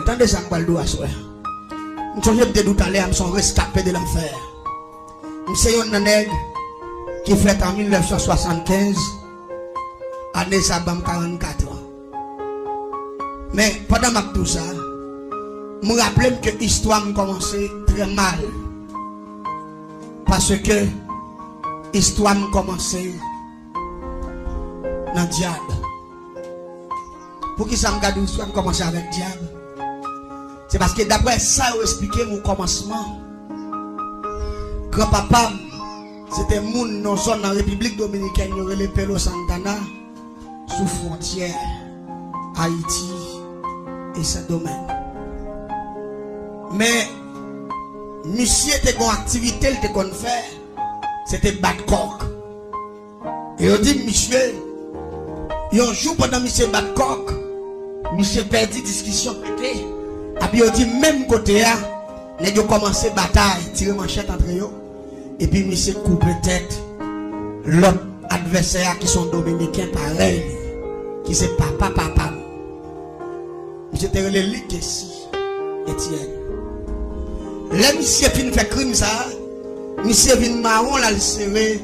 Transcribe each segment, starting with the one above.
Attendez ça, je vais le soir. Je suis de tout à l'heure, je suis rescapé de l'enfer. Je suis un nègre qui fait en 1975, année ça, 44 ans. Mais pendant tout ça, je me rappelle que l'histoire a commencé très mal. Parce que l'histoire a commencé dans le diable. Pour qui ça me garde l'histoire a commencé avec le diable? C'est parce que d'après ça, vous expliquez mon commencement. Grand-papa, c'était moun dans zone dans la République Dominicaine, il y aurait les Pelo Santana, sous frontière, Haïti et ce domaine. Mais, monsieur était une activité, il était qu'on fait, c'était battre coq. Et on dit, monsieur, il y a un jour pendant monsieur battre coq, monsieur perdu discussion pété. Et puis on dit même côté là, les gens commencé bataille, tirer manchette entre eux. Et puis monsieur coupe tête l'autre adversaire qui sont dominicains pareil, qui c'est papa. Monsieur te relé Likessi, Etienne. Là monsieur fin fait crime ça, monsieur vient marron là le serré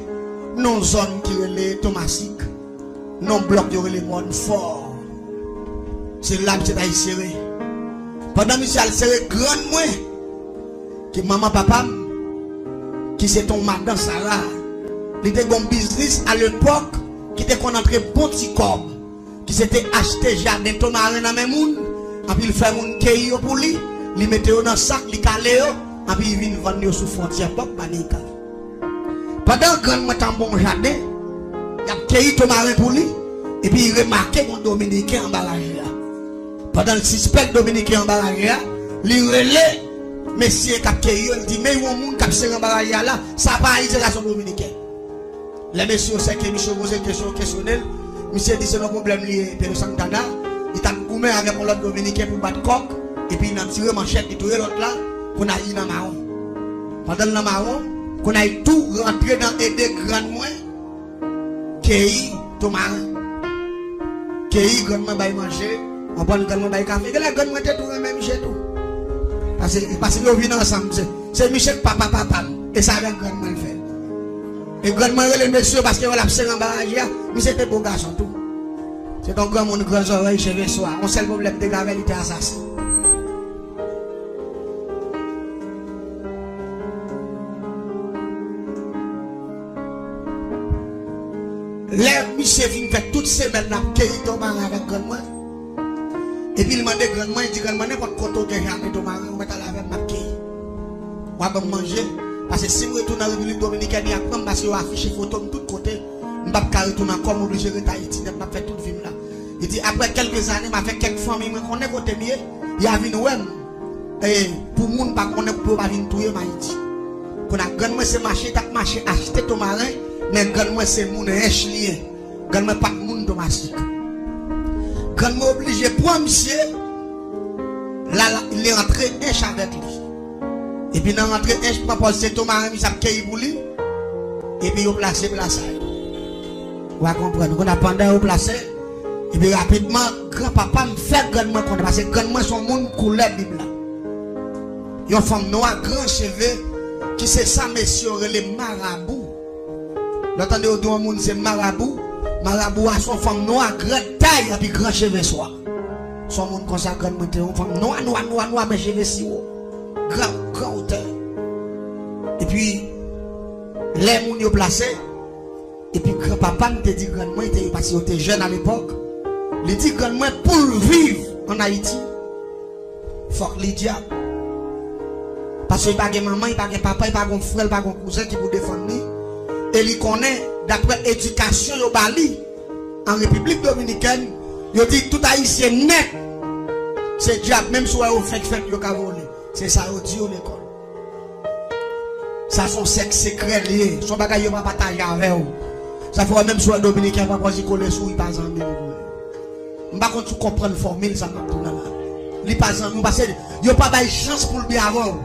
non zone qui relé Thomasique, non bloc qui relé monde fort. C'est là que c'est serré. Pendant que monsieur serré grand moins que maman papa qui c'est ton madame Sarah, il était un business à l'époque qui était qu'on entrait bon petit corps qui s'était acheté jardin tomarin dans même monde et puis il fait un keyo pour lui, il mettait dans sac, il calait et puis il vient vendre sous frontière pop banika. Pendant grand moi tant bon jardin, il a keyo tomarin pour lui et puis il remarquait mon dominicain en barrage. Pendant le suspect dominicain en barrage, il relève, monsieur Capkeyo, il dit, mais il y a un monde qui en barrage là, ça n'a pas été la son dominicain. Les messieurs, c'est que monsieur pose une question questionnelle, monsieur dit, c'est un problème lié, Pelo Santana, il a goumé avec l'autre dominicain pour battre coq, et puis il a tiré manchette, il a tiré l'autre là, qu'on a eu dans marron. Pendant le marron, qu'on a tout rentré dans aider grand moins, Kéi, Thomas, Kéi, grand moins, va manger. On prend le gamin bail café. La gamin était tout même chez tout. Parce que nous venons ensemble. C'est Michel papa. Et ça avec grand mal fait. Et grand mal les messieurs parce que voilà c'est en barrage. Mais c'était beau garçon tout. C'est un grand monde grand oreilles cheveux soir. On sait le problème de Gavel était assassin. Les messieurs viennent faire toutes ces semaines là qui tombent avec grand mal. Et puis il m'a dit grandement, il dit grandement, n'importe quoi que j'ai amené ton mari, on va la faire marquer. On va manger. Parce que si je retourne dans la République Dominicaine, il y a comme parce que affiché photo de tous côtés, je ne vais pas retourner comme obligé de Haïti, je vais faire tout le film là. Il dit après quelques années, je fait quelques familles, je connais côté mieux, il y a une ouem. Et pour les gens pas connaître pour pas venir touyer Haïti. Qu'on a grandement c'est marché, acheter ton mari, mais grandement c'est mon échelon. Grandement pas de monde domestique. Quand je suis obligé pour monsieur, là, il est rentré un avec lui. Et puis, dans rentré un, je propose c'est Thomas, il s'est accueilli pour lui. Et puis, il a placé. Vous comprenez? On a pendant au placé. Et puis, rapidement, grand-papa me fait grandement compte. Parce que grandement, son monde coulait Bible. Il y a une femme noire, grand cheveux, qui c'est ça, messieurs, les marabouts. L'entendez au doigt, monde, c'est marabout. Marabout a son femme noire, grande taille, et puis grand cheveux soir. Son monde comme ça, grand monteur, une femme noire, mais cheveux si haut. Grand hauteur. Et puis, les gens sont placés. Et puis, grand-papa me dit grand-moi, parce qu'il était jeune à l'époque. Il dit grand-moi, pour vivre en Haïti, il faut que les diables. Parce qu'il n'y a pas de maman, il n'y a pas de papa, il n'y a pas de frère, il n'y a pas de cousin qui vous défendre. Et il connaît, d'après l'éducation au Bali, en République Dominicaine, il dit tout haïtien net. C'est diable, même si on fait il y a volé. C'est ça, on dit à l'école. Ça, son sexe secret lié. Son bagage, il va partager avec vous. Ça fait même si on Dominicain, va pas coller sous, il passe en mieux. Je ne sais pas si tu comprends la formule, ça va tout là. Il passe en mieux, parce qu'il n'y a pas de chance pour le bien avant.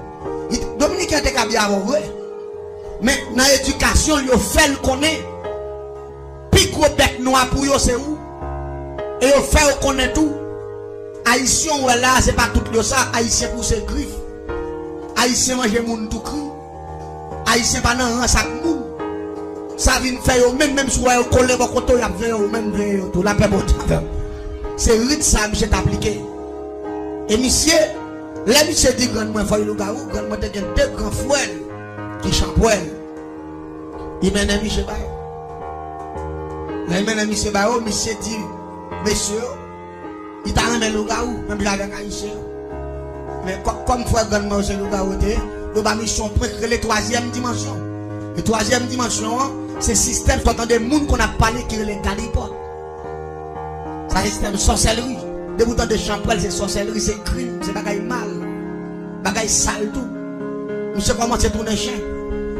Dominicain était bien avant, oui. Mais dans l'éducation, il fait le connaître. Puis gros bec noir pour eux, c'est où? Et il fait le connaître tout. Haïtien, là, c'est pas tout ça. Haïtien pour ses griffes. Haïtien mange moun tout cru. Haïtien pas dans un sac moun. Ça vient faire même si vous collez vos côtés, vous avez même tout la paix. C'est rite ça, monsieur t'appliqué. Et monsieur, là, monsieur dit grandement, il faut le garou, grandement, il y a deux grands frères qui champouent. Il mène un monsieur Bayo. Là, il mène un monsieur Bayo, monsieur dit, monsieur, il t'a ramené le garou, même avec Haïtien. Mais comme frère grandement, c'est le garou, nous avons mission pour créer la troisième dimension. La troisième dimension, c'est le système, quand on a des gens qu'on a parlé qui est les calipotes. C'est un système de sorcellerie. De boutons de champrel, c'est sorcellerie, c'est crime, c'est bagaille mal. Bagaille sale tout. Monsieur commence à tourner chien.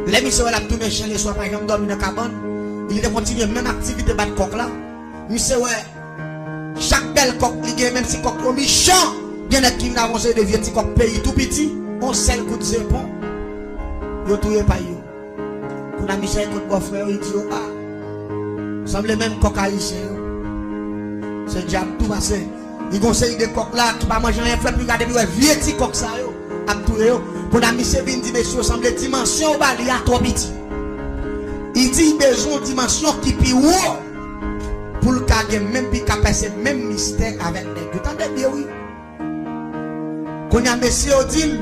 Les monsieur a tourné chien les soirs, par exemple, dormir dans la cabane. Il a continué même activité de coq là. Monsieur, ouais, chaque belle coq, même si coq est méchant, bien être qui vient avancer de vieux petits coq pays tout petit, on sait coup de zépon. Yo touye pas yo. Pour la Michel, écoute, mon frère, il dit, ah, semble même coq haïtien. C'est diable tout passé. Il conseille des coqs là qui ne mangent rien, fait plus garder, vieux petit coq ça yo. Pour la Michel, il dit, monsieur, semble dimension, il y a trop petit. Il dit, besoin de dimension qui est haut. Pour le cas, même puis passer même mystère avec les deux. Attendez bien, oui. Quand il y a monsieur, il dit,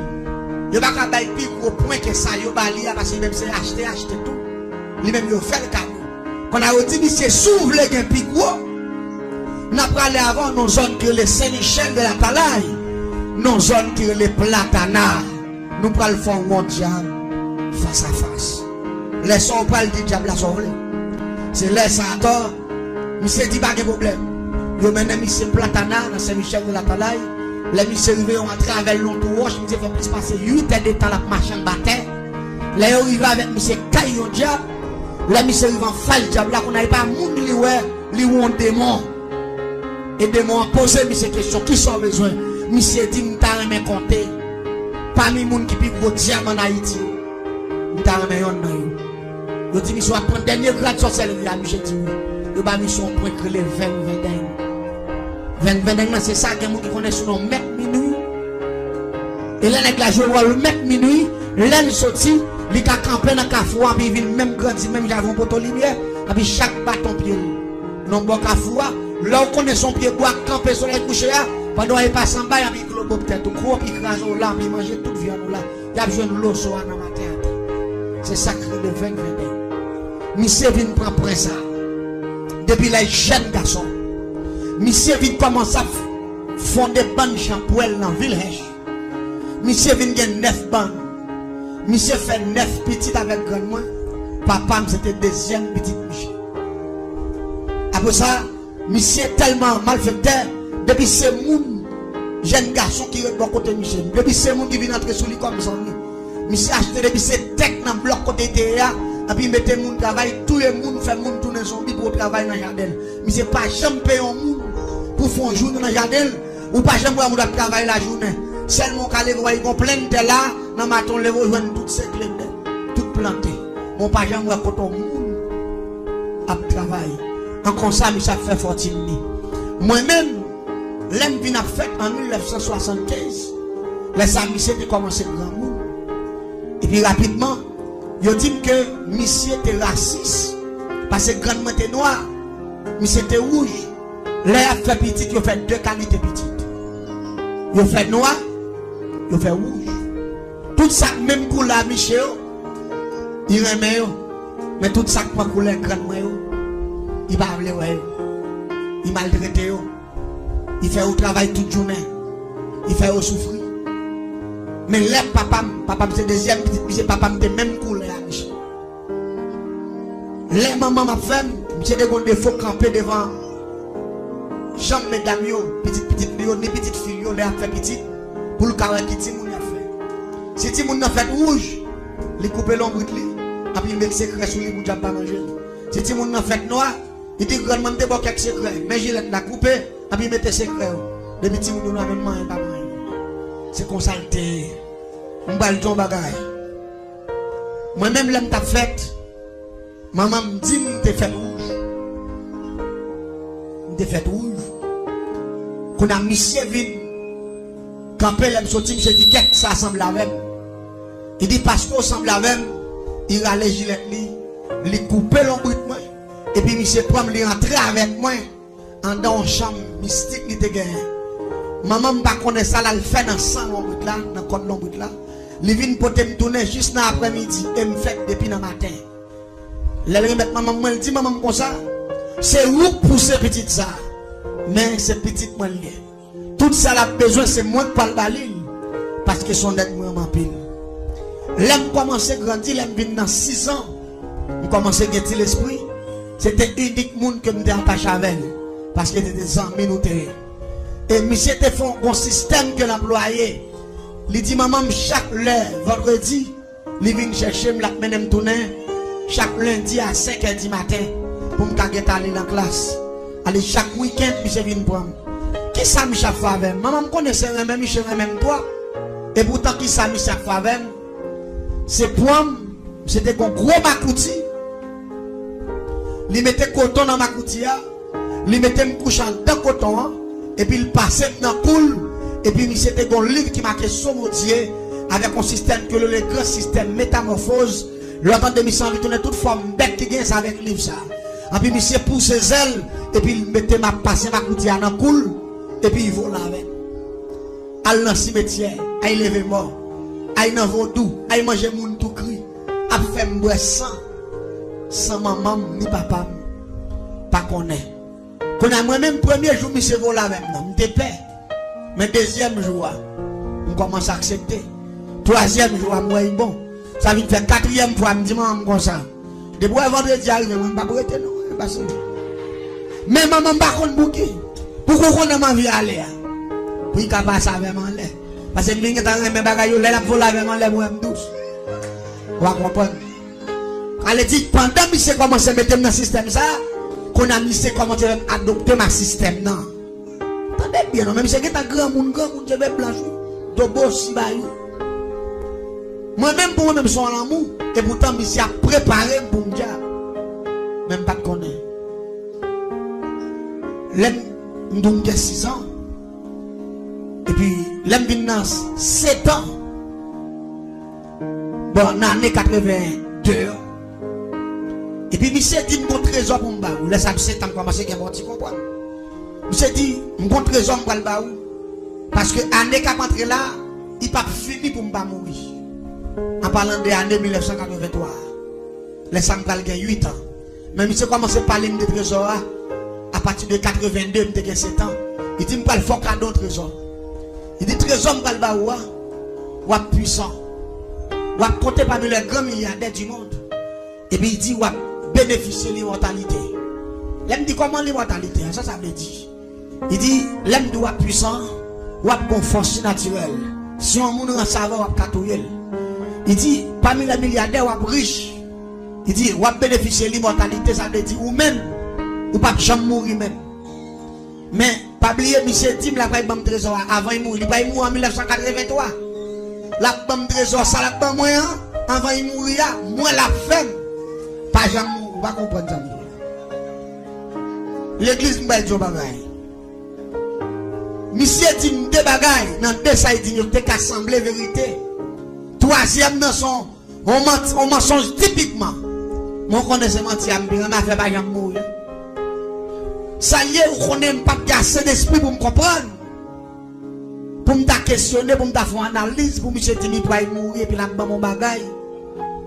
il n'y a pas de plus gros point que ça, il y a parce que même c'est acheter tout. Lui-même, il fait le cadeau. Quand on a dit, monsieur, s'ouvre les gains plus gros. Nous avons parlé avant nos zones que les Saint-Michel de la Talaye, nos zones que les Platanas. Nous parlons de fond mondial face à face. Laissons parler du diable à sauver. C'est les Satan. Monsieur dit pas de problème. Yo mène monsieur Platana dans Saint-Michel de la Talaye. Les monsieur arrivés à travers l'entourage. Je me dis fait plus passer 8 heures de temps la marche en bataille. Là yo arrivé avec monsieur Caillon diable. Les monsieur arrivé en fall diable là qu'on n'avait pas monde li ou un démon. Et démon poser monsieur question qui sont besoin. Monsieur dit m'ta remet compter. Parmi les gens qui piquent vos diamants en Haïti. M'ta remet yon nan yo. Yo dit monsieur prendre dernier grade sorcellerie là monsieur dit. Yo ba mission pour créer 20 c'est ça que nous qui connaissons sur mec minuit. Et là la joie le mec minuit, l'aile sorti, li ka camper dans Kafoua puis vinn même grandi même j'avons poto lumière, et puis chaque bâton pied. Non bon Kafoua, là on connaît son pied bois camper sur les coucher là, pendant il passe en bas avec globe peut-être tout gros puis crase là, puis manger toute viande là. Y a besoin de l'eau sur dans matin. C'est sacré de 20. Monsieur vient prendre pour ça. Depuis les jeunes garçons. Monsieur vient commencer à fonder bandes champouelles dans la ville. Monsieur vient gagner 9 bandes. Monsieur fait 9 petites avec grand moi. Papa, c'était deuxième petite Michel. Après ça, monsieur tellement malfaiteur. Depuis ces moun, jeunes garçons qui sont de bon côté Michel. Depuis ces moun qui viennent entrer sur lui comme ça. Monsieur acheté depuis ces tech dans le bloc côté TEA. Et puis mettez moun travail, tous les moun fait moun tourner son bip pour travailler dans le jardin. Mais c'est pas jamais payer un moun pour faire une journée dans le jardin. Ou pas jamais voir moun travailler la journée. Seulement quand les voyez qu'on plein de là, dans le matin, les voyez toutes ces clés, toutes plantées. Mon pas jamais voir quand on moun a travaillé. En comme ça, ça fait fortune. Moi-même, l'aime vient a fait en 1975. Les amis, c'était commencé grand moun. Et puis rapidement, ils disent que monsieur était raciste. Parce que grandement était noir. Monsieur était rouge. Là, il a fait petit, il a fait 2 qualités petites. Il a fait noir, il a fait rouge. Tout ça, même couleur, Michel, il remet. Mais tout ça, pas couleur grandement, il va aller, il maltraite. Il fait au travail toute journée. Il fait au souffrir. Mais là, papa, c'est deuxième petite, papa, c'est même couleur, Michel. Là, maman, ma femme, j'ai des défauts camper devant. Chambre, mesdames, petite, ni petite fille, on a fait petite, pour le carré qui ti moun a fait. Si ti moun a fait rouge, il coupe l'ombre de lui, et puis il met secret sur lui pour ne pas manger. Si ti moun a fait noir, il dit grandement de bon quelques secrets, mais il l'a coupé, et puis il met secret. Depuis ti moun a même manger, pas manger. C'est comme ça le thé. On va le ton bagage. Moi-même, l'aime ta fête. Maman me dit que tu fait rouge. Tu fait rouge. Qu'on a monsieur vide. Quand elle me sorti, je dis qu'est-ce que ça semble avec. Il dit parce qu'on semble avec, il a les gilets, il coupe l'ombre de moi. Et puis, il se prend, il rentre avec moi. En dans une chambre mystique, il était gagné. Maman ne connaît pas ça, là, il fait dans 100 l'ombre là, dans le code l'ombre là. Il vient pour me tourner juste dans l'après-midi et me fait depuis le matin. Elle remet maman, elle dit maman comme ça. C'est où pour ces petites ça. Mais ces petites moi liées. Tout ça a besoin, c'est moi qui parle d'Alil. Parce que son aide moi pile. L'aime commencer à grandir, l'aime venir dans 6 ans. Je commence à gagner l'esprit. C'était unique monde que je me attaché avec. Parce que c'était des amis nous. Et monsieur te fait un système que l'employé. Il dit maman chaque lundi, vendredi, il vient chercher, me la mène me tourner. Chaque lundi à 5h du matin. Pour me aller dans la classe. Allez, chaque week-end, monsieur vient prendre. Qui ça Michel Favem? Maman me connaissait même Michel même toi. Et pourtant qui ça Michel Favem? C'est pour c'était un gros makouti. Il mettait coton dans makouti. Il mettait me couchant dans coton. Et puis il passait dans cool. Et puis c'était un livre qui marquait Somodier avec un système que le grand système métamorphose. L'autre de mission il tournait toute forme bête qui gagne avec le livre ça. Et puis monsieur pousse ses ailes. Et puis il mettait ma passé makouti dans cool. Et puis il vole avec. Al dans le cimetière, il lever mort. Il dans vaudou, il mange moun tout cri. A fait m'boire sans maman ni papa. Pas connaît. Quand a moi-même premier jour monsieur vole avec moi, m'te paix. Mais deuxième jour, on commence à accepter. Troisième jour, moi bon. Ça veut faire quatrième fois, me dit maman comme ça. Depuis vendredi arrive, moi pas prêter non, pas ça. Mais maman pas connait bouquet. Pourquoi on a ma vie à l'air? Pour qu'il passe avec moi l'air. Parce que je suis mes bagages, je vais voler avec moi l'air, moi douce. Vous comprenez? Elle dit, pendant que je commence à mettre dans le système, ça, qu'on a mis comment adopter ma système. Non. Attendez bien, non, même si c'est un grand monde, je vais blanchir. De beau si baillou. Moi-même, pour moi-même, je suis en amour. Et pourtant, je suis préparé pour me dire. Même pas de connaître. L'aime, j'ai 6 ans. Et puis, l'aime vient 7 ans. Bon, en l'année 82. Et puis, monsieur dit, mon trésor pour me battre. Laisse à 7 ans commencer à avoir, tu comprends? Monsieur dit, mon trésor pour me battre. Parce que l'année 83 là, il n'a pas fini pour me mourir. En parlant de l'année 1983. Les gens ont 8 ans. Mais monsieur commence à parler de trésor. À partir de 82, je suis 7 ans. Il dit, je vais faire un cadeau trésor. Il dit, trésor, je vais le faire ou puissant. Ou compter parmi les grands milliardaires du monde. Et puis il dit, ou bénéficier de l'immortalité. L'aime dit, comment l'immortalité? Ça veut dire. Il dit, l'aime doit puissant, ou bon force naturelle. Si on moun en savoir, ou katouye. Il dit, parmi les milliardaires, ou riche. Il dit, ou bénéficier de l'immortalité, ça veut dire, ou même. Ou pas jamais mourir même. Mais, pas oublier, monsieur Tim, la paille bam trésor avant il mourir. Il pas mourir en 1983. La bam trésor, ça la bam moyen. Avant il mourir, moi la femme. Pas jamais mourir. Vous pas comprendre ça. L'église m'a dit bagaille. Monsieur Tim, deux bagailles. Dans deux ça, il dit, il qu'à sembler vérité. Troisième, dans son, on mensonge typiquement. Mon connaissement mentir, mais m'a fait pas jamais mourir. Ça y est, vous connaissez pas assez d'esprit pour me comprendre. Pour me questionner, pour me faire une analyse, pour me dire que je vais mourir, puis là, je vais mon bagage.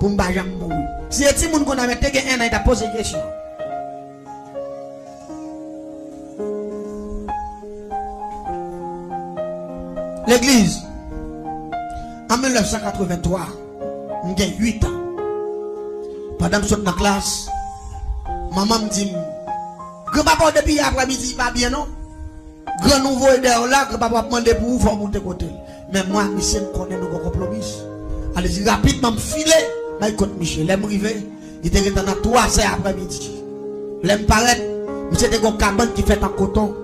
Pour me faire mourir. Si tu monde qu'on a mis un an, il t'a posé une question. L'église, en 1983, j'ai 8 ans. Pendant que je suis dans la classe, maman me dit, grand-papa depuis après-midi, pas bien non? Grand nouveau idéal là, grand-papa demande pour vous, faut monter côté. Mais moi, monsieur me connaît nos compromis. Allez-y rapidement me filer, mais écoute Michel, l'aime rivé, il était dans 3 heures après-midi. L'aime paraître, monsieur était un cabane qui fait en coton,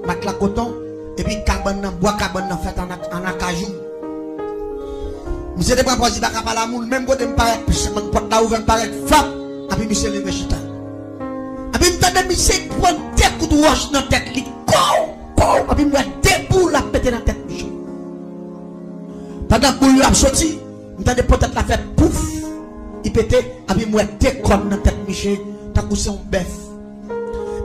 matelas coton, et puis cabane dans bois cabane fait en acajou. Monsieur était pas posé à la moule, même quand il me paraît, puis mon porte là ouvert me paraît, fap, et puis monsieur levé chita. Et puis m'tendait monsieur prend des coups de roche dans la tête, et puis moi debout la pété dans la tête Michel. Pendant que boule a sorti, m'entendez peut-être la fait pouf, il pétait, et puis moi déconne dans tête Michel, t'as couché un bœuf.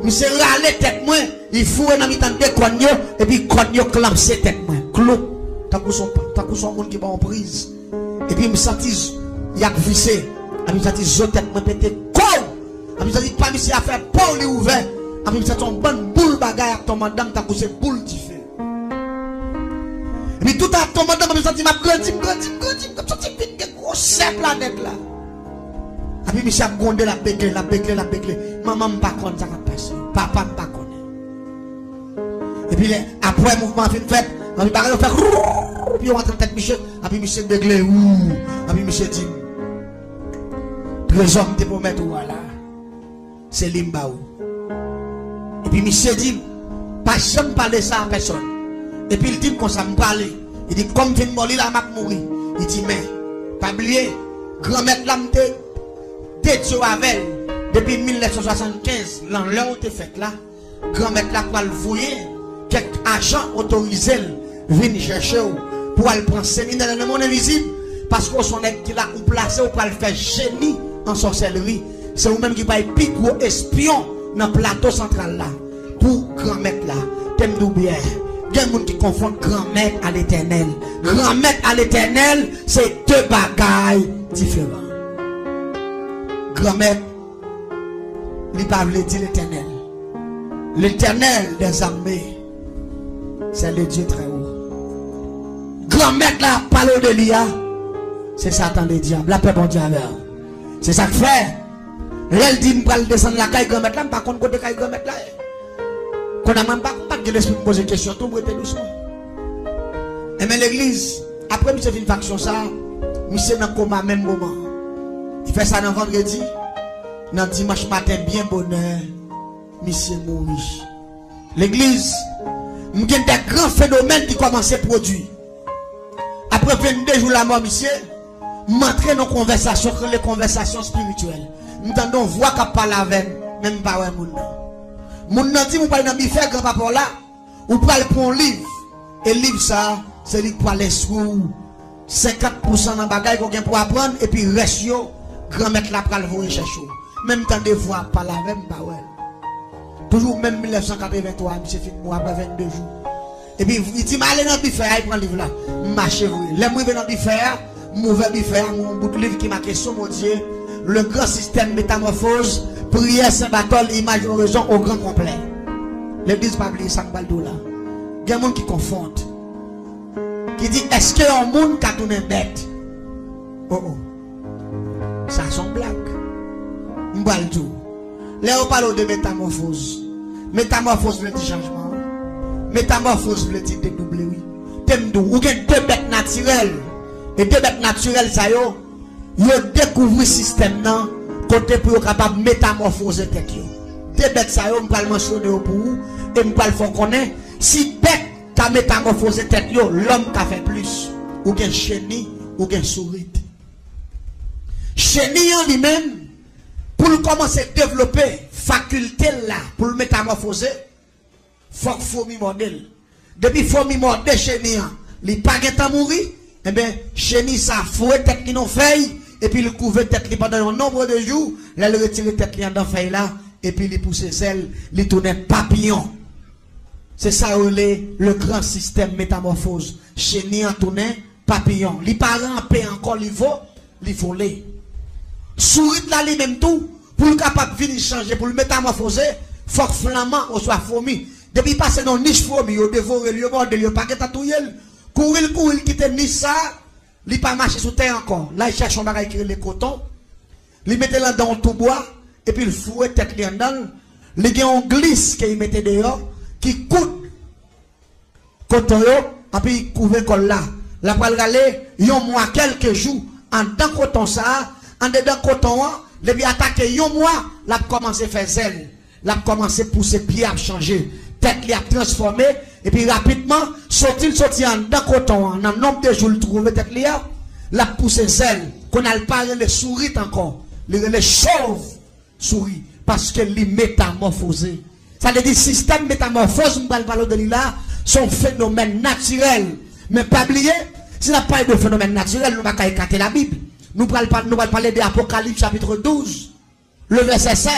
Monsieur râle tête moi, il faut dans mi-temps déconne et puis conne yo clamser tête moi. Clou, t'as couché un monde qui va en prise. Et puis me senti y a vissé, et puis me senti zo tête moi pété col. Et puis me senti pas monsieur a faire pour lui ouvert. Et puis me senti une bonne boule bagaille avec ton madame, t'as couché boule du feu. Et puis tout à ton madame, je me senti m'a grandi, comme ça, tu fais une grosse planète là. Et puis, monsieur a gondé la béclé. Maman m'a pas connu ça va passer. Papa m'a pas connu. Et puis, après, mouvement fait, on va faire, puis on rentre en tête, Michel. Et puis, monsieur béclé, et puis, monsieur dit, les hommes te promettent, voilà. C'est Limbaou. Et puis, monsieur dit, pas jamais parler ça à personne. Et puis il dit comme ça me parle. Il dit comme je mourir là m'a mourir. Il dit mais pas oublier grand-mère là m'était Dieu avec depuis 1975 l'heure où t'es fait là grand-mère là pour le voyer quelques agents autorisés viennent chercher pour aller prendre séminaire dans le monde invisible parce qu'on son qui là ou placé pour le faire génie en sorcellerie. C'est vous même qui va être plus gros espion dans le plateau central là pour grand-mère là. T'aimes bien. Il y a des gens qui confondent grand-mère à l'éternel. Grand-mère à l'éternel, c'est deux bagailles différents. Grand-mère, il ne parle pas dire l'éternel. L'éternel des armées, c'est le Dieu très haut. Grand-mère là, parle de l'IA, c'est Satan le diable. La paix bon diable. C'est ça que fait. Elle dit, je vais descendre la caille grand-mère là, par contre, côté caille grand-mère là. Qu'on a même pas de l'esprit de poser des questions, tout le monde doucement. Et mais l'église, après, monsieur fait une faction ça, monsieur dans le coma, même moment. Il fait ça dans vendredi, dans dimanche matin, bien bonheur, monsieur mourit. L'église, il y a des grands phénomènes qui commencent à produire. Après 22 jours la mort, monsieur, m'entrer dans les conversations spirituelles. Nous entendons voix qui parle avec même pas ouais moun. Moun nan dit, vous parlez dans bifer grand papa là, ou parlez pour un livre. Et le livre ça, c'est lui pour aller sur 50% dans bagaille qu'on vient pour apprendre, et puis reste yo, grand-mère là pour aller chercher. Même temps de voix, pas la même, bah ouais. Toujours même 1983, monsieur fait moi après 22 jours. Et puis il dit, allez dans bifer, il prend le livre là, marchez vous. Les mouilles dans bifer, mauvais bifer, mon bout de livre qui m'a question, mon Dieu, le grand système métamorphose. Prière, Saint-Barthol, image oraison au grand complet. L'église pas oublier ça, là. Il y a des gens qui confondent. Qui dit, est-ce qu'il y a un monde qui a tourné bête? Oh oh. Ça, c'est une blague. M'bal tout. Là, on parle de métamorphose. Métamorphose veut dire changement. Métamorphose veut dire dédoubler, oui. Ou il y a deux bêtes naturelles. Et deux bêtes naturelles, ça y est, ils découvrent le système, non? Côté pour être capable de métamorphoser tête. Des bêtes, ça y est, on peut le mentionner pour vous. Et on peut le faire connaître. Si bête qui a métamorphosé tête, l'homme qui a fait plus. Ou bien chenille, ou bien souris. Chenille en lui-même, pour commencer à développer faculté là, pour le métamorphoser, il faut fourmi modèle. Depuis fourmi modèle chenille, il n'a pas de mourir, eh bien, chenille, ça fouet tête qui n'ont fait. Et puis il couvre tête pendant un nombre de jours, là il retire tête dans feuille là, et puis il pousse ses ailes, il tourne papillon. C'est ça le grand système métamorphose. Chenille en tourne papillon. Les parents en paix encore, il faut les. Souris là lui même tout, pour le capable de venir changer, pour le métamorphoser, il faut que flamand ou soit fourmi. Depuis passer dans niche fourmi, il dévore, il morde, il paquet à tout yel. Courir, quitter niche ça. Il pas marché sous terre encore. Là, il cherche un bagage qui est le coton. Il mettait là dans tout bois. Et puis il fouet tête li en dedans. Il y a un glisse qu'il mettait dehors. Qui coûte. Coton yo. Et puis il couvre col là. La pral galé. Yon mois quelques jours. En dedans coton ça. En dedans coton. Il puis attaqué yon mois. Il a commencé à faire zèle. Il a commencé à pousser pied à changer. Tête li a transformé. Et puis rapidement, sorti en dans coton, dans nombre de jours, il trouve tête là, la pousse zèle, qu'on a parlé les souris encore, les chauves souris, parce que les métamorphosés. Ça veut dire système métamorphose, on parle de là, sont phénomènes naturels. Mais pas oublier, Si on parle de phénomènes naturels, nous ne pouvons pas écarter la Bible. Nous allons parler de l'Apocalypse chapitre 12, le verset 7.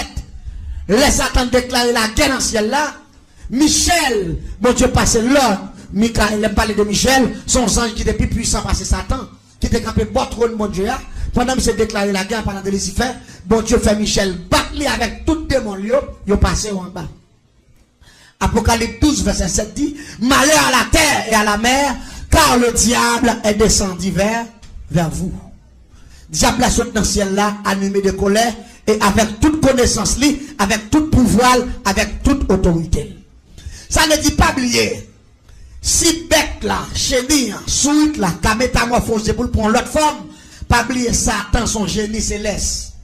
Les Satan déclarer la guerre dans le ciel là. Michel, bon Dieu passe l'ordre. Michael, il parle de Michel, son ange qui était plus puissant parce Satan, qui était campé bas trop de mon Dieu. Pendant que c'est déclaré la guerre pendant de Lucifer, bon Dieu fait Michel battre avec tout démon, il passé en bas. Apocalypse 12, verset 7 dit, malheur à la terre et à la mer, car le diable est descendu vers vous. Diable a sauté dans le ciel là, animé de colère, et avec toute connaissance, avec tout pouvoir, avec toute autorité. Ça ne dit pas oublier. Si bête là, chenille, souite là, qu'a métamorphosé pour prendre l'autre forme, pas oublier Satan, son génie céleste.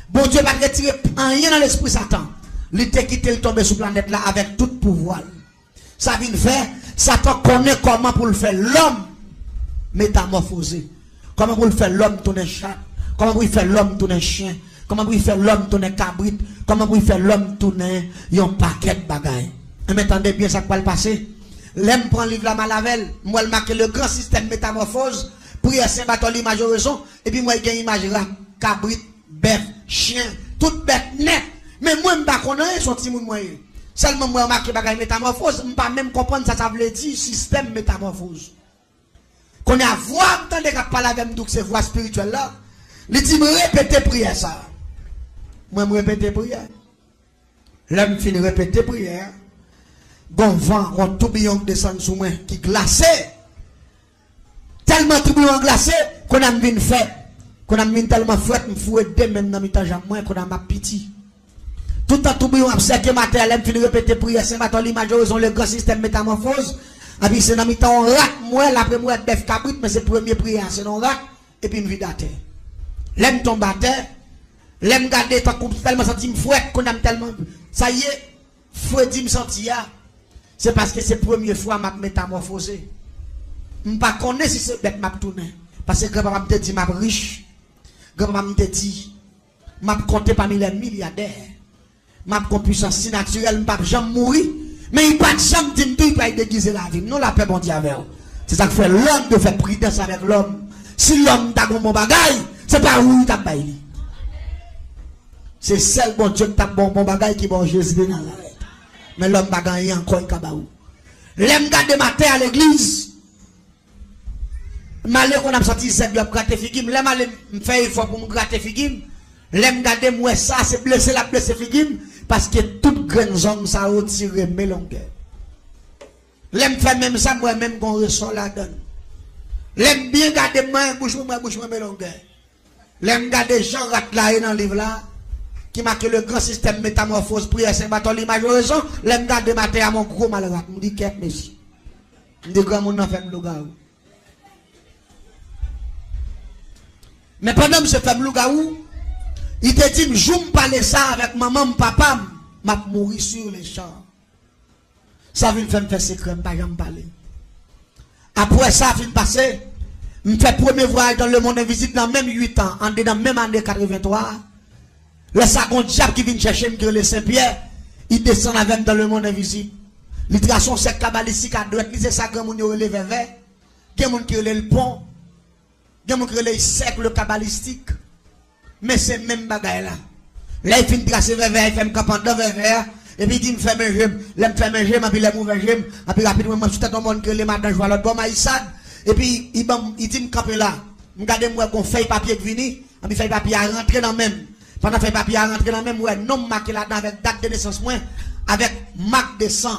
Bon Dieu va retirer rien dans l'esprit Satan. Il t'a quitté le tomber sur la planète là avec tout pouvoir. Ça vient faire, Satan connaît comment pour le faire l'homme métamorphosé. Comment pour le faire l'homme tourner chat. Comment pour le faire l'homme tourner chien. Comment pour le faire l'homme tourner cabrit. Comment pour le faire l'homme tourner un paquet de bagailles. Et m'entendez bien ça qui va le passer. L'aime prend livre la malavel. Moi, je marque le grand système métamorphose. Prière Saint-Barthélemy majoraison. Et puis moi, il y a une image là. Cabrit, bœuf, chien, toute bête net. Mais moi, je ne sais pas son petit monde moyen. Seulement, moi, je marque bagaille métamorphose. Je ne peux pas même comprendre ça veut dire système métamorphose. Qu'on a voix, entendez qu'à parler avec nous, ces voix spirituelles là. Il dit, me répéter prière ça. Moi, je répéter prière. Là, je finis répéter prière. Bon vent, un tourbillon descend sous moi qui glacé. Tellement tourbillon glacé qu'on a mis fait. Qu'on a mis tellement fouette, me fouette même dans l'étage à moi, qu'on a ma pitié. Tout un tourbillon observé matin, elle finit répéter prière, c'est maintenant l'image, ils ont le grand système métamorphose. Et puis c'est dans le temps, on rate, moi, après moi, bœuf cabrit, mais c'est premier prière, c'est non rate, et puis me vide à terre. L'aime tombe à terre, l'aime garder, tellement senti me fouette, qu'on aime tellement. Ça y est, fouette dit me sentir. C'est parce que c'est la première fois que je me métamorphosé. Je ne sais pas si c'est bête que je tourné. Parce que grand-papa me dit que je suis riche. Grand-papa me dit que je compte parmi les milliardaires. Je suis puissance si naturelle, je ne peux pas jamais mourir. Mais il ne peut pas jamais dire que je peux déguiser la vie. Nous, la paix, bon Dieu, avec vous. C'est ça que fait l'homme de faire prudence avec l'homme. Si l'homme t'a un bon bagage, ce n'est pas où il t'a baillé. C'est celle bon Dieu qui t'a bon bagage qui est bon Jésus de Nazareth. Mais l'homme va gagner encore un cabaou. L'aime garder ma terre à l'église. Malé qu'on a sorti cette de gratter figim. L'aime aller me faire une fois pour me gratter figim. L'aime garder moi ça, c'est blessé la blessé figim. Parce que toute grande zone ça retire mes longueurs. L'aime faire même ça, moi-même qu'on ressort la donne. L'aime bien garder moi, bouche mes longueurs. L'aime garder Jean Ratelaye dans le livre là. Qui marque le grand système métamorphose prière Saint-Barthélemy majoraison, l'aime garder ma terre à mon gros malheureux. Je me dis qu'est-ce que c'est? Je me dis que mon enfant me lougaou. Mais pendant que je fais me lougaou, il te dit, je me parle ça avec maman, papa, je vais mourir sur les champs. Ça vient me faire secret, je ne vais pas parler. Après ça, je vais passer, je fais premier voyage dans le monde invisible dans même 8 ans, dans la même année 83. Le second diable qui vient chercher le Saint-Pierre, il descend avec dans le monde invisible. L'itration c'est cabalistique à droite, c'est ça que mon yo relève vers. Il y a mon qui relève le pont. Il y a mon qui relève le cercle cabalistique. Mais c'est même bagaille là. Là il finit tracer vers, il fait me capandant vers, et puis il dit me fait mes jambes, là me fait mes jambes, et puis là mauvais jambes, et puis rapidement moi tout le monde que les madame joie l'autre bon maïsade, et puis il dit me camper là. Me garder moi qu'on fait papier de venir, et puis fait papier à rentrer dans même. Pendant fait papier à rentrer dans même, ouais, nom marqué là-dedans avec date de naissance, moi, avec marque de sang.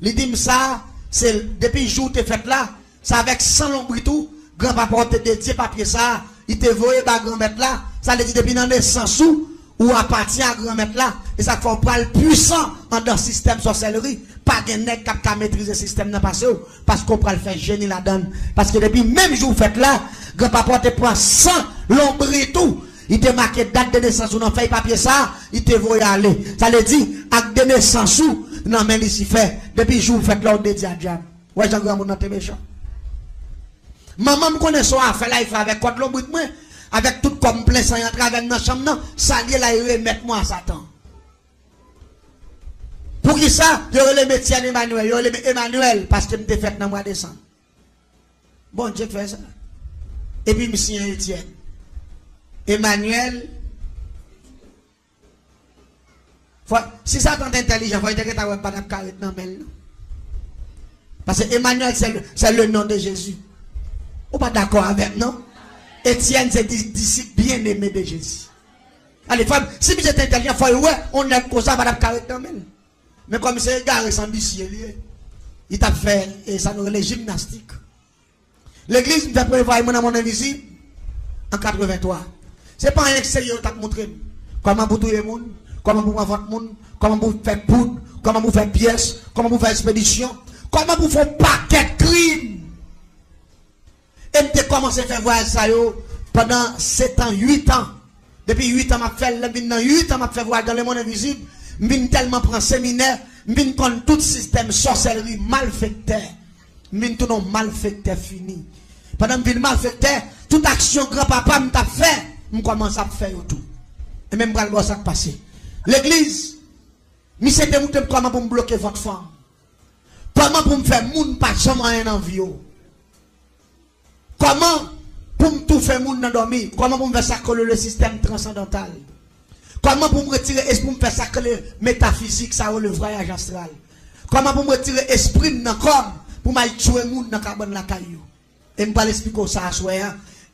Il dit ça, c'est depuis le jour où tu es fait là, c'est avec 100 longs tout, grand-papa te dédié papier ça, il te voyait par grand-mère là, ça le dit depuis dans les 100 sous, ou appartient à grand-mère là, et ça fait pas le puissant dans le système sorcellerie, pas de nègre qui a maîtrisé le système dans le passé, parce qu'on peut le faire génie là-dedans. Parce que depuis même jour fait là, grand-papa te prend 100 longs tout. Il te marqué date de naissance ou non fait papier ça, il te voit aller. Ça le dit, acte de naissance ou, non mais ici fait, depuis jour fait l'ordre de diable. Ouais, j'en grand monde dans méchant. Maman me connaît son affaire là, il fait avec quoi de l'ombre de moi, avec tout comme plein sans entrer avec dans la chambre, non, ça lié là, il remet moi à Satan. Pour qui ça, je relève Emmanuel, je relève Emmanuel, parce que je me fait dans le mois de décembre. Bon Dieu fait ça. Et puis, monsieur Étienne. Emmanuel. Si ça est intelligent, il faut que tu n'aies pas de carré dans le. Parce que Emmanuel, c'est le nom de Jésus. Vous n'êtes pas d'accord avec, non? Étienne, c'est disciple bien-aimé de Jésus. Allez, femme, si vous êtes intelligent, il faut on est comme ça, pas de carré dans le. Mais comme c'est garé sans bicier, il t'a fait, et ça nous les gymnastiques. L'église nous a préparé mon invisible en 83. Ce n'est pas un extérieur qui t'a montré comment vous tuer les gens, comment vous faire le monde, comment vous faire poudre, comment vous faire pièces, comment vous faire expédition, comment vous faire paquet de crimes. Et je commencé à faire voir ça pendant 7 ans, 8 ans. Depuis 8 ans, je fait voir dans le monde invisible. Je tellement prendre séminaire, je connais tout système sorcellerie, malfaiteur. Je tout non malfaiteur fini. Pendant que je malfaiteur, toute action grand-papa m'a fait, je commence à faire tout. Et même quand ça passé. L'église, je sais comment pour me bloquer votre femme. Comment pour me faire moun pas jamais rien en vie. Comment pour me tout faire moun dans dormir. Comment pour me faire ça coller le système transcendantal. Comment pour me retirer esprit pour me faire ça coller métaphysique, ça le voyage astral. Comment pour me retirer esprit dans le corps pour m'aller tuer moun dans carbone la caillou. Et je vais l'expliquer ça à soi.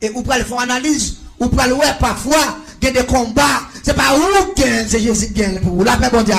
Et vous pouvez faire analyse, vous pouvez voir parfois, il y a des combats, c'est pas vous qui c'est Jésus qui gagne pour vous. La paix bon Dieu.